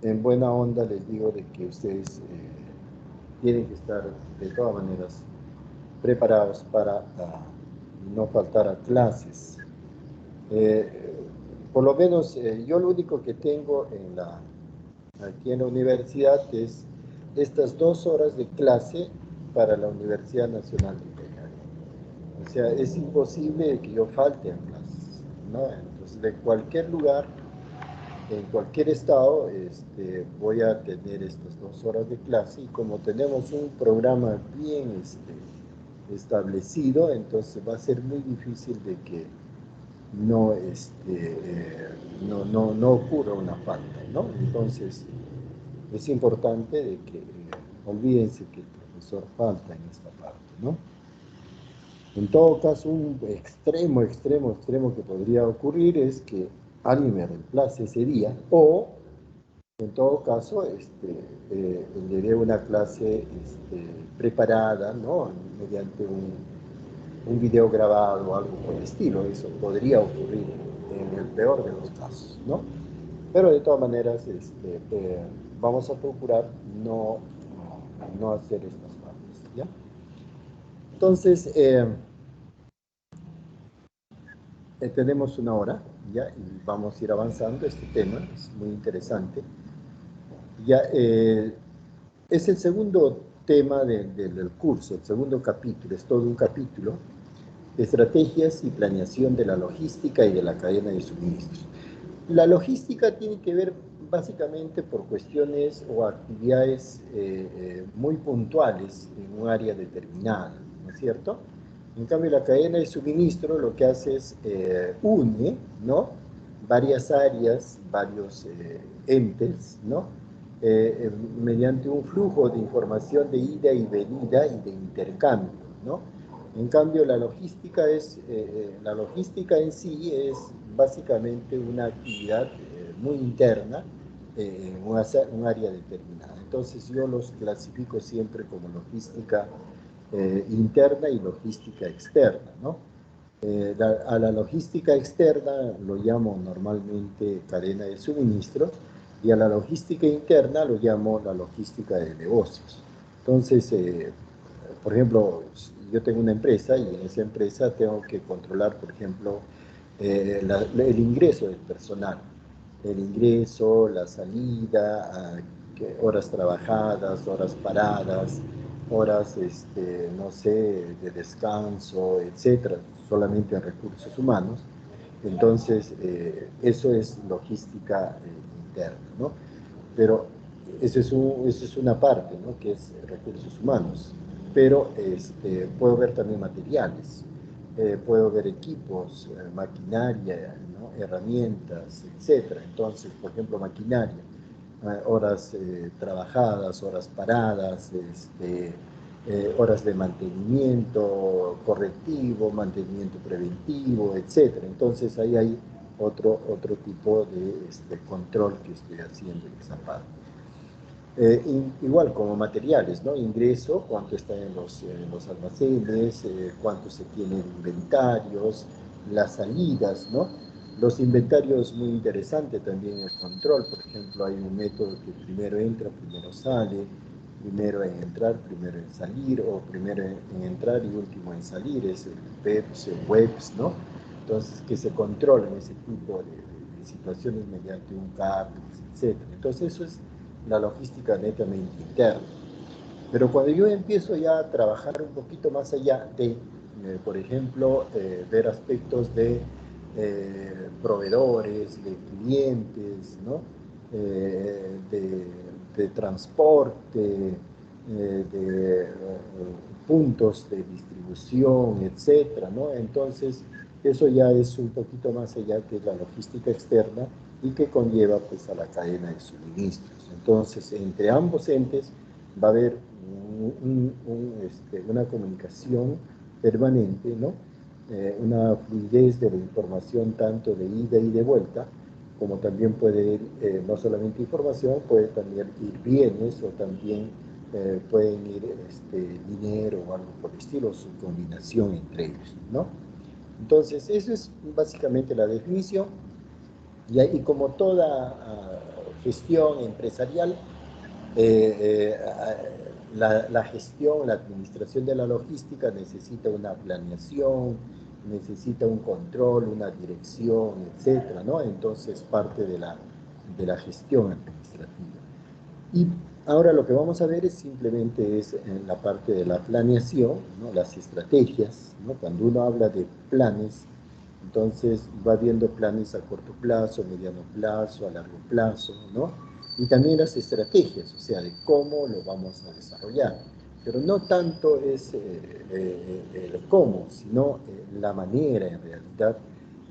en buena onda les digo de que ustedes tienen que estar de todas maneras preparados para no faltar a clases. Eh, por lo menos yo lo único que tengo aquí en la universidad es estas 2 horas de clase para la Universidad Nacional de Peñarol. O sea, es imposible que yo falte a clases, ¿no? Entonces, de cualquier lugar, en cualquier estado, voy a tener estas 2 horas de clase y como tenemos un programa bien establecido, entonces va a ser muy difícil de que no, no ocurra una falta, ¿no? Entonces, es importante de que olvídense que el profesor falta en esta parte, ¿no? En todo caso, un extremo que podría ocurrir es que alguien me reemplace ese día o, en todo caso, le dé una clase preparada, ¿no? Mediante un video grabado o algo por el estilo. Eso podría ocurrir en el peor de los casos, ¿no? Pero de todas maneras, vamos a procurar no hacer estas faltas, ¿ya? Entonces, tenemos 1 hora, ¿ya? Y vamos a ir avanzando. Este tema es muy interesante. Ya, es el segundo tema del curso, el segundo capítulo, es todo un capítulo, estrategias y planeación de la logística y de la cadena de suministros. La logística tiene que ver básicamente por cuestiones o actividades muy puntuales en un área determinada, ¿no es cierto? En cambio, la cadena de suministro lo que hace es une, ¿no? Varias áreas, varios entes, ¿no? Mediante un flujo de información de ida y venida y de intercambio, ¿no? En cambio, la logística en sí es básicamente una actividad muy interna en un área determinada. Entonces yo los clasifico siempre como logística interna y logística externa, ¿no? A la logística externa lo llamo normalmente cadena de suministro y a la logística interna lo llamo la logística de negocios. Entonces, por ejemplo, yo tengo una empresa y en esa empresa tengo que controlar, por ejemplo, el ingreso del personal, el ingreso, la salida, horas trabajadas, horas paradas, horas, no sé, de descanso, etcétera, solamente en recursos humanos. Entonces, eso es logística interna, ¿no? Pero eso es una parte, ¿no? Que es recursos humanos. Pero puedo ver también materiales, puedo ver equipos, maquinaria, ¿no? Herramientas, etcétera. Entonces, por ejemplo, maquinaria, horas trabajadas, horas paradas, horas de mantenimiento correctivo, mantenimiento preventivo, etcétera. Entonces ahí hay otro tipo de control que estoy haciendo en esa parte. Igual como materiales, ¿no? Ingreso, cuánto está en los almacenes, cuánto se tiene de inventarios, las salidas, ¿no? Los inventarios, muy interesante también el control. Por ejemplo, hay un método que primero entra, primero sale, primero en entrar, primero en salir, o primero en entrar y último en salir, es el PEPS, el WEPS, ¿no? Entonces, que se controlan ese tipo de situaciones mediante un CAPEX, etc. Entonces, eso es la logística netamente interna. Pero cuando yo empiezo ya a trabajar un poquito más allá de, por ejemplo, ver aspectos de proveedores, de clientes, ¿no? De transporte, de puntos de distribución, etcétera, ¿no? Entonces, eso ya es un poquito más allá que la logística externa y que conlleva pues a la cadena de suministros. Entonces, entre ambos entes va a haber una comunicación permanente, ¿no? Una fluidez de la información tanto de ida y de vuelta, como también puede ir, no solamente información, puede también ir bienes o también pueden ir dinero o algo por el estilo, su combinación entre ellos, ¿no? Entonces, eso es básicamente la definición. Y como toda gestión empresarial, la gestión, la administración de la logística necesita una planeación, necesita un control, una dirección, etcétera, ¿no? Entonces, parte de la gestión administrativa. Y ahora lo que vamos a ver es simplemente en la parte de la planeación, ¿no? Las estrategias, ¿no? Cuando uno habla de planes, entonces va viendo planes a corto plazo, mediano plazo, a largo plazo, ¿no? Y también las estrategias, o sea, de cómo lo vamos a desarrollar. Pero no tanto es el cómo, sino la manera en realidad,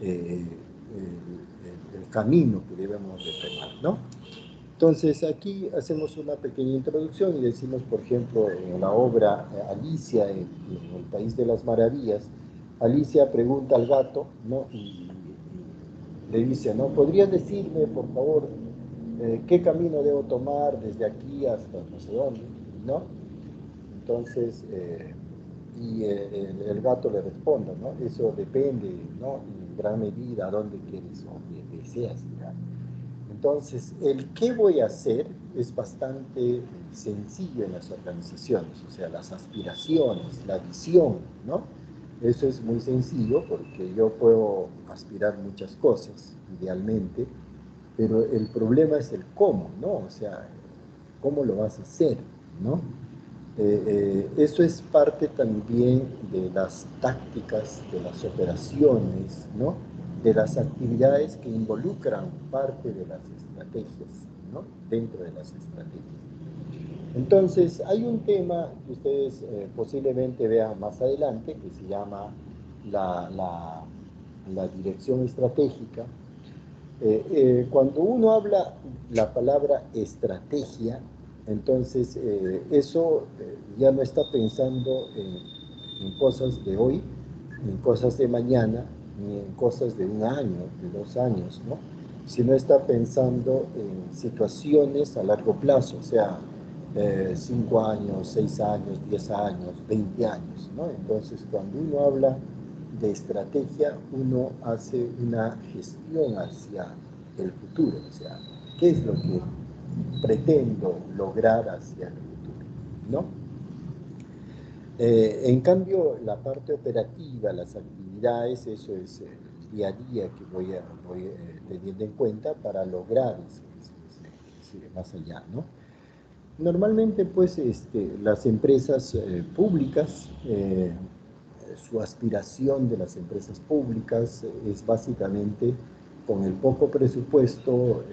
el camino que debemos de tomar, ¿no? Entonces, aquí hacemos una pequeña introducción y decimos, por ejemplo, en la obra Alicia, en el País de las Maravillas, Alicia pregunta al gato, ¿no? Y le dice, ¿no? ¿Podrías decirme, por favor, qué camino debo tomar desde aquí hasta no sé dónde, ¿no? Entonces, el gato le responde, ¿no? Eso depende, ¿no? En gran medida a dónde quieres o deseas llegar. Entonces, el qué voy a hacer es bastante sencillo en las organizaciones, o sea, las aspiraciones, la visión, ¿no? Eso es muy sencillo porque yo puedo aspirar muchas cosas, idealmente, pero el problema es el cómo, ¿no? O sea, cómo lo vas a hacer, ¿no? Eso es parte también de las tácticas, de las operaciones, ¿no? De las actividades que involucran parte de las estrategias, ¿no? Dentro de las estrategias. Entonces, hay un tema que ustedes posiblemente vean más adelante, que se llama la dirección estratégica. Cuando uno habla la palabra estrategia, entonces eso ya no está pensando en cosas de hoy, en cosas de mañana, ni en cosas de un año, de 2 años, ¿no? Sino está pensando en situaciones a largo plazo, o sea, 5 años, 6 años, 10 años, 20 años, ¿no? Entonces, cuando uno habla de estrategia, uno hace una gestión hacia el futuro, o sea, ¿qué es lo que pretendo lograr hacia el futuro? ¿No? En cambio, la parte operativa, las actividades, eso es el día a día que voy teniendo en cuenta para lograr ese más allá, ¿no? Normalmente, pues, las empresas públicas, su aspiración de las empresas públicas es básicamente, con el poco presupuesto,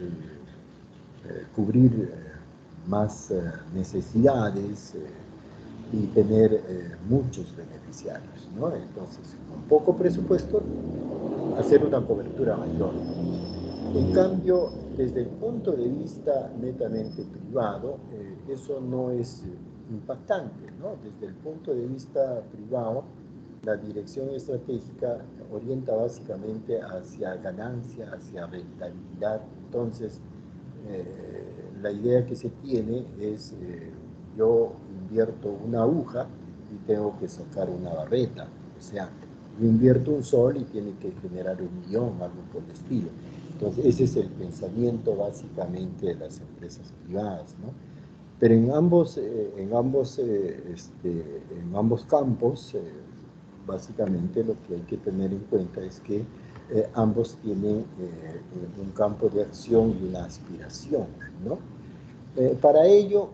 cubrir más necesidades y tener muchos beneficiarios, ¿no? Entonces, con poco presupuesto, hacer una cobertura mayor. En cambio, desde el punto de vista netamente privado, eso no es impactante, ¿no? Desde el punto de vista privado, la dirección estratégica orienta básicamente hacia ganancia, hacia rentabilidad. Entonces, la idea que se tiene es, yo invierto una aguja y tengo que sacar una barreta. O sea, yo invierto un sol y tiene que generar 1.000.000, algo por el estilo. Entonces, ese es el pensamiento básicamente de las empresas privadas, ¿no? Pero en ambos campos, básicamente lo que hay que tener en cuenta es que ambos tienen un campo de acción y una aspiración, ¿no? Para ello,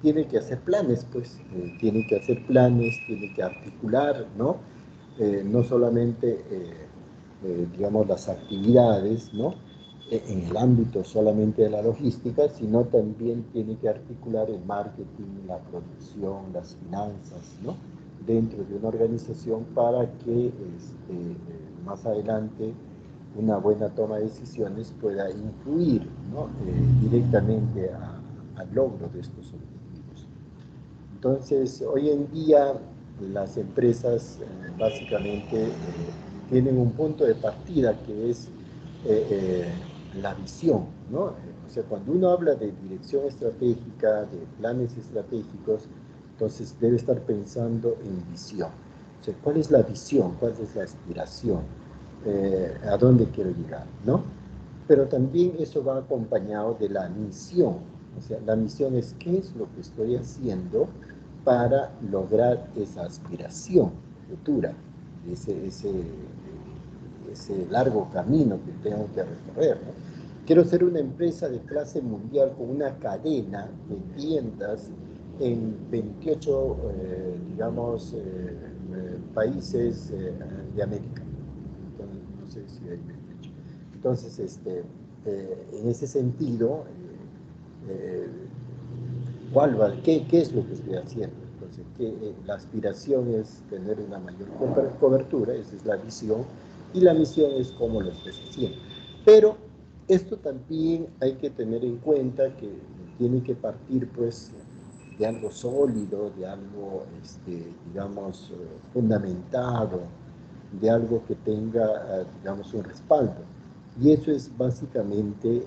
tiene que hacer planes, pues, tiene que hacer planes, tiene que articular, ¿no? No solamente, digamos, las actividades, ¿no? En el ámbito solamente de la logística, sino también tiene que articular el marketing, la producción, las finanzas, ¿no? Dentro de una organización para que más adelante una buena toma de decisiones pueda influir, ¿no? Directamente al logro de estos objetivos. Entonces, hoy en día las empresas básicamente tienen un punto de partida que es la visión, ¿no? O sea, cuando uno habla de dirección estratégica, de planes estratégicos, entonces debe estar pensando en visión. O sea, ¿cuál es la visión? ¿Cuál es la aspiración? ¿A dónde quiero llegar? ¿No? pero también eso va acompañado de la misión. O sea, la misión es qué es lo que estoy haciendo para lograr esa aspiración futura, ese largo camino que tengo que recorrer, ¿no? Quiero ser una empresa de clase mundial con una cadena de tiendas en 28, digamos, países de América. Entonces, no sé si hay 28. Entonces, en ese sentido, eh, ¿qué es lo que estoy haciendo? Entonces, la aspiración es tener una mayor cobertura, esa es la visión, y la misión es cómo lo estés haciendo. Pero esto también hay que tener en cuenta que tiene que partir, pues, de algo sólido, de algo, digamos, fundamentado, de algo que tenga, digamos, un respaldo. Y eso es básicamente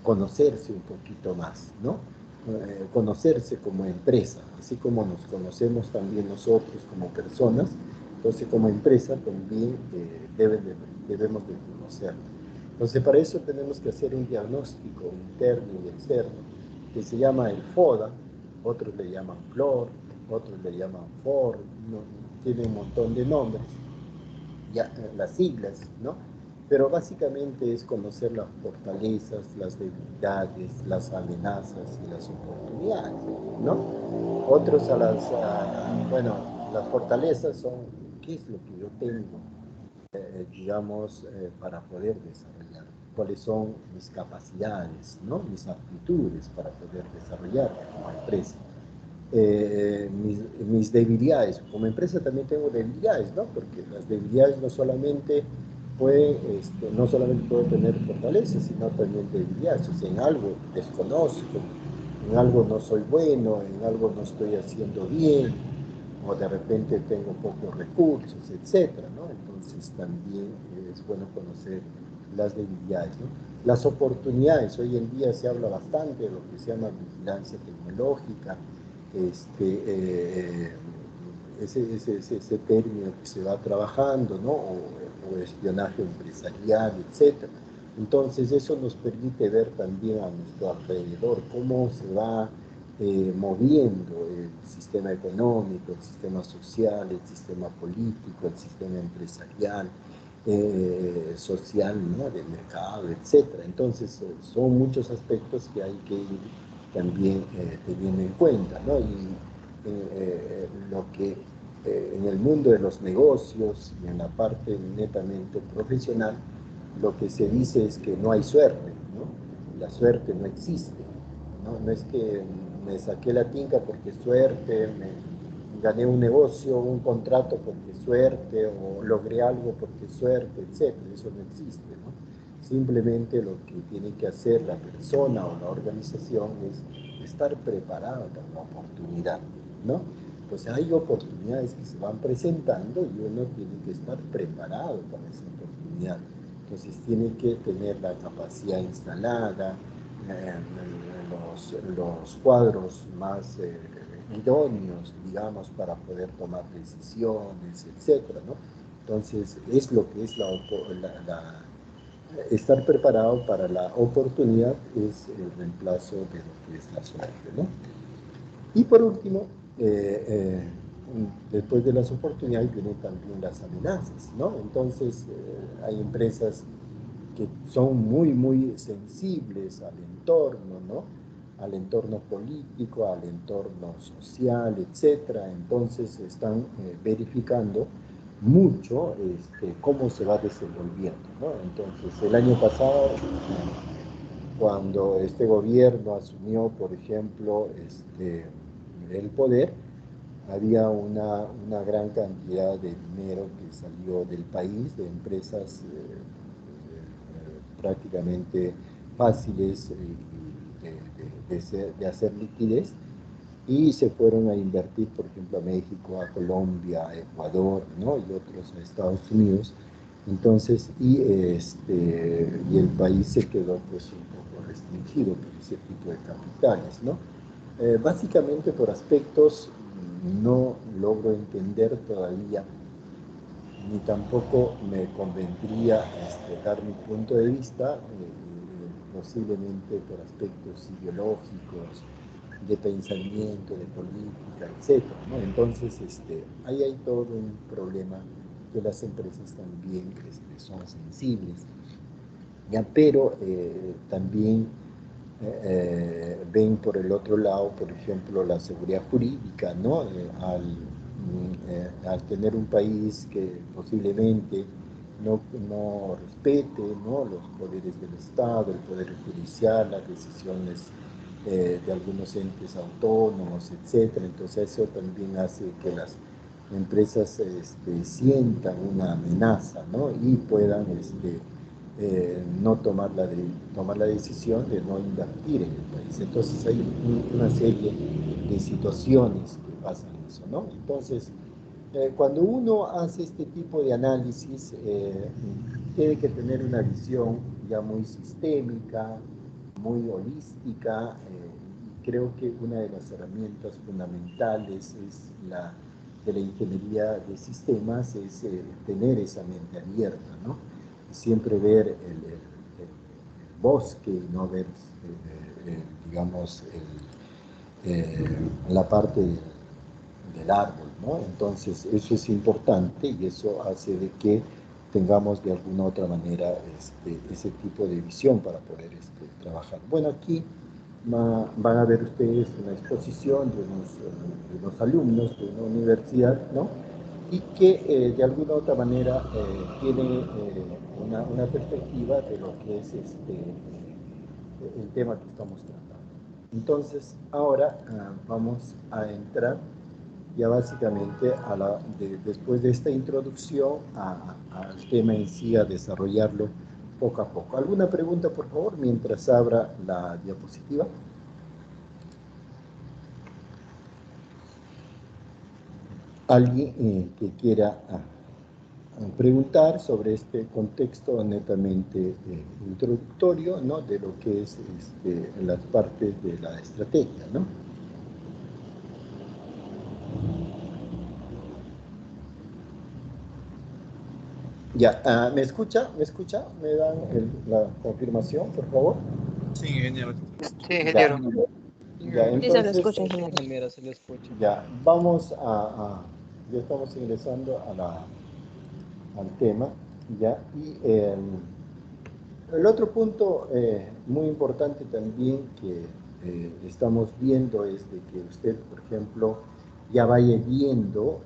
conocerse un poquito más, ¿no? Conocerse como empresa, así como nos conocemos también nosotros como personas, entonces como empresa también debemos de conocerlo. Entonces para eso tenemos que hacer un diagnóstico interno y externo que se llama el FODA, otros le llaman FLOR, otros le llaman FOR, no, tiene un montón de nombres, ya, las siglas, ¿no? Pero básicamente es conocer las fortalezas, las debilidades, las amenazas y las oportunidades, ¿no? Otros bueno, las fortalezas son qué es lo que yo tengo, digamos, para poder desarrollar, cuáles son mis capacidades, ¿no? Mis aptitudes para poder desarrollarme como empresa. Mis debilidades. Como empresa también tengo debilidades, ¿no? Porque las debilidades no solamente puedo tener fortalezas, sino también debilidades. O sea, en algo desconozco, en algo no soy bueno, en algo no estoy haciendo bien, o de repente tengo pocos recursos, etcétera, ¿no? Entonces también es bueno conocer las debilidades, ¿no? Las oportunidades, hoy en día se habla bastante de lo que se llama vigilancia tecnológica, ese término que se va trabajando, ¿no? O espionaje empresarial, etcétera. Entonces eso nos permite ver también a nuestro alrededor cómo se va moviendo el sistema económico, el sistema social, el sistema político, el sistema empresarial, social, ¿no? Del mercado, etcétera. Entonces son muchos aspectos que hay que ir también teniendo en cuenta, ¿no? Y lo que en el mundo de los negocios y en la parte netamente profesional, lo que se dice es que no hay suerte, ¿no? La suerte no existe, ¿no? No es que me saqué la tinca porque suerte, me gané un negocio, un contrato porque suerte, o logré algo porque suerte, etcétera. Eso no existe, ¿no? Simplemente lo que tiene que hacer la persona o la organización es estar preparada para la oportunidad, ¿no? Pues hay oportunidades que se van presentando y uno tiene que estar preparado para esa oportunidad. Entonces tiene que tener la capacidad instalada, los cuadros más idóneos, digamos, para poder tomar decisiones, etcétera, ¿no? Entonces, es lo que es estar preparado para la oportunidad es el reemplazo de lo que es la suerte, ¿no? Y por último, después de las oportunidades vienen también las amenazas, ¿no? Entonces, hay empresas que son muy, muy sensibles al entorno, ¿no? Al entorno político, al entorno social, etcétera. Entonces están verificando mucho cómo se va desenvolviendo, ¿no? Entonces, el año pasado, cuando este gobierno asumió, por ejemplo, el poder, había una gran cantidad de dinero que salió del país, de empresas prácticamente fáciles de hacer liquidez, y se fueron a invertir, por ejemplo, a México, a Colombia, a Ecuador, ¿no? Y otros a Estados Unidos. Entonces, y el país se quedó pues un poco restringido por ese tipo de capitales, ¿no? Básicamente por aspectos no logro entender todavía ni tampoco me convendría dar mi punto de vista, posiblemente por aspectos ideológicos, de pensamiento, de política, etcétera, ¿no? Entonces, ahí hay todo un problema que las empresas también son sensibles, ¿ya? Pero también ven por el otro lado, por ejemplo, la seguridad jurídica, ¿no? Al tener un país que posiblemente no respete, ¿no?, los poderes del Estado, el poder judicial, las decisiones de algunos entes autónomos, etcétera. Entonces eso también hace que las empresas sientan una amenaza, ¿no?, y puedan no tomar la decisión de no invertir en el país. Entonces hay una serie de situaciones que pasan eso, ¿no? Entonces, cuando uno hace este tipo de análisis, tiene que tener una visión ya muy sistémica, muy holística. Creo que una de las herramientas fundamentales de la ingeniería de sistemas es tener esa mente abierta, ¿no? Siempre ver el bosque y no ver, digamos, la parte del árbol, ¿no? Entonces, eso es importante y eso hace de que tengamos de alguna u otra manera ese tipo de visión para poder trabajar. Bueno, aquí van a ver ustedes una exposición de unos alumnos de una universidad, ¿no?, y que de alguna u otra manera tiene una perspectiva de lo que es el tema que estamos tratando. Entonces, ahora vamos a entrar ya básicamente después de esta introducción al tema en sí, a desarrollarlo poco a poco. ¿Alguna pregunta, por favor, mientras abra la diapositiva? ¿Alguien que quiera preguntar sobre este contexto netamente introductorio, ¿no?, de lo que es las partes de la estrategia, ¿no? Ya, ¿me escucha? ¿Me escucha? ¿Me dan la confirmación, por favor? Sí, ingeniero. Sí, Ya, ingeniero. ya, Sí, se lo entonces, escucha, ingeniero. Ingeniero, se le escucha. ya, vamos ya estamos ingresando al tema, ya, y el otro punto muy importante también que estamos viendo es de que usted, por ejemplo, ya vaya viendo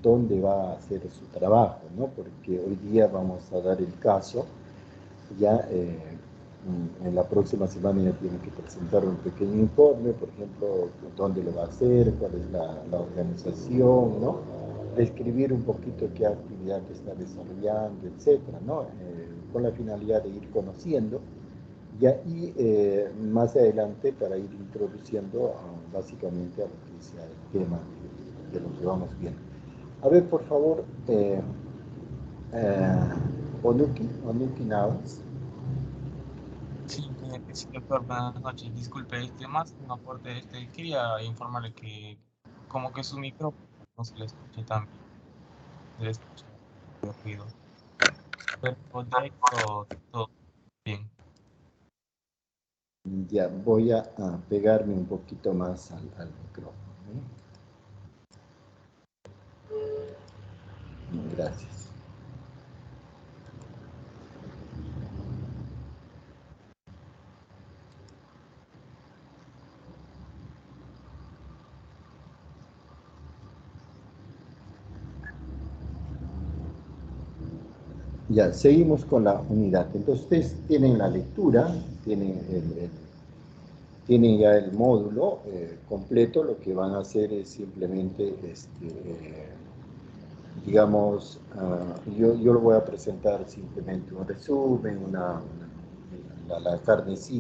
dónde va a hacer su trabajo, ¿no? Porque hoy día vamos a dar el caso, ya en la próxima semana ya tiene que presentar un pequeño informe, por ejemplo, dónde lo va a hacer, cuál es la organización, ¿no? Describir un poquito qué actividad está desarrollando, etcétera, ¿no? Con la finalidad de ir conociendo, ya, y más adelante para ir introduciendo básicamente a lo que sea el tema de lo que vamos viendo. A ver, por favor, Onuki Navas. Sí, sí, doctor, buenas noches. Disculpe, más un aporte, quería informarle que como que su micrófono no se le escucha tan bien, se le escucha mucho ruido, pero de ahí todo bien. Ya, voy a pegarme un poquito más al micrófono, ¿no? Gracias. Ya, seguimos con la unidad. Entonces, ustedes tienen la lectura, tienen ya el módulo completo. Lo que van a hacer es simplemente, digamos, yo lo voy a presentar simplemente un resumen, la carnecita